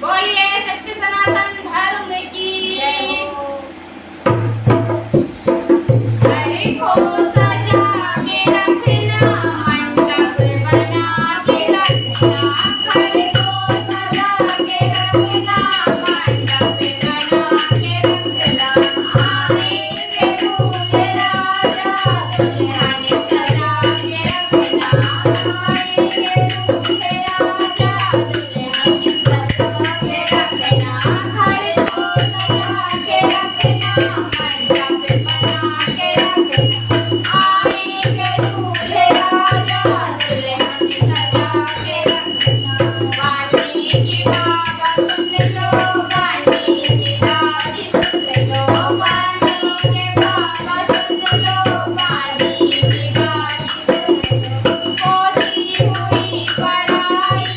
बोलिए सत्य सनातन धर्म की हरे को सजा के रखना मंडप बना के रखना हरे को सजा के रखना मंडप बना के रखना आएंगे दूल्हे राजा दुल्हन सजा के रखना आएंगे दूल्हे राजा दुल्हन सजा के रखना हरे को सजा के रखना मंडप बना के रखना आएंगे दूल्हे राजा दुल्हन सजा के रखना वाणी की बात सुन लो वाणी की बात सुन लो वाणी के बाबा सुन लो वाणी की बात सुन लो होती हुई पढ़ाई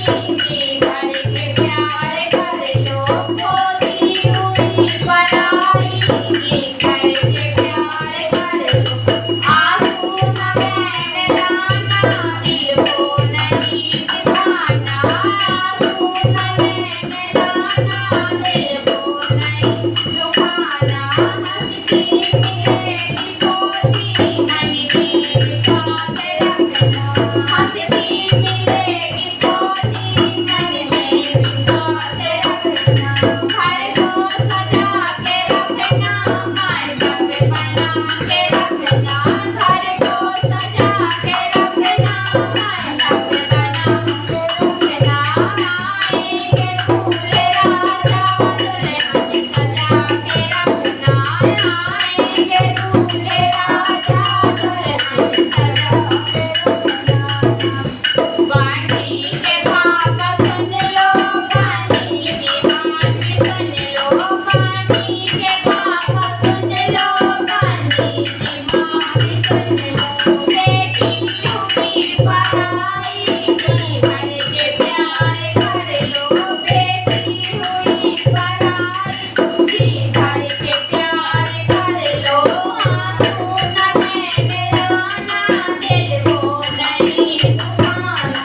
जी भर के प्यार कर लो होती हुई पढ़ाई जी भर के प्यार कर लो आंसू न बहने लाना दिल को नहीं दिखाना आंसू न बहने लाना दिल को नहीं दुखाना हंसती मिलेगी खोती नहीं दिल साथ रखना हंसती मिलेगी खोती नहीं दिल साथ रखना हर को सजा के रखना मंडप बना के रखना घर को सजा के रखना मंडप बना के रखना आएंगे दूल्हे राजा दुल्हन सजा के रखना आएंगे दूल्हे राजा दुल्हन सजा के रखना वाणी के भाग सुन लो वाणी की बात सुन लो वाणी के भाग सुन लो वाणी की बात सुन लो बेटी हुई पढ़ाई जी भर के प्यार कर लो बेटी हुई पढ़ाई जी भर के प्यार कर लो आंसू न बहने लाना दिल को नहीं दुखाना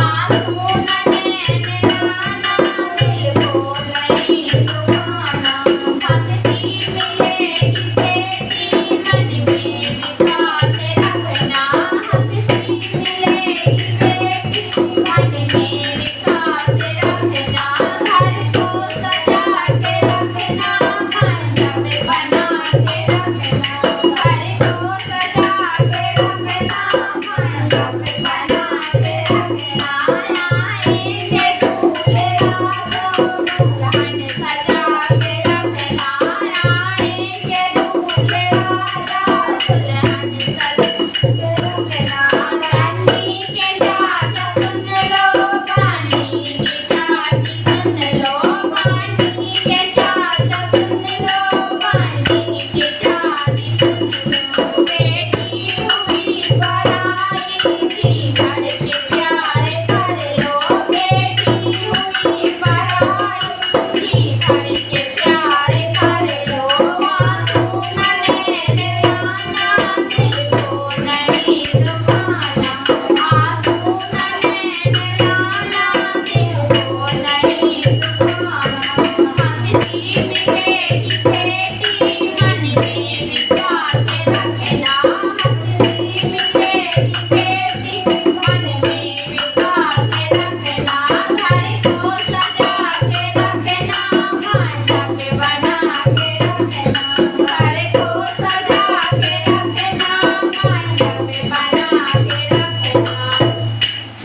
आंसू न बहने लाना दिल को नहीं दुखाना हंसती मिलेगी बेटी मन में विश्वास रखना हंसती मिलेगी बेटी मन में विश्वास रखना घर को सजा के रखना मंडप बना के रखना घर को सजा के रखना मंडप बना के रखना आएंगे दूल्हे राजा दुल्हन सजा के रखना आएंगे दूल्हे राजा दुल्हन सजा के रखना रानी के राजा सुन लो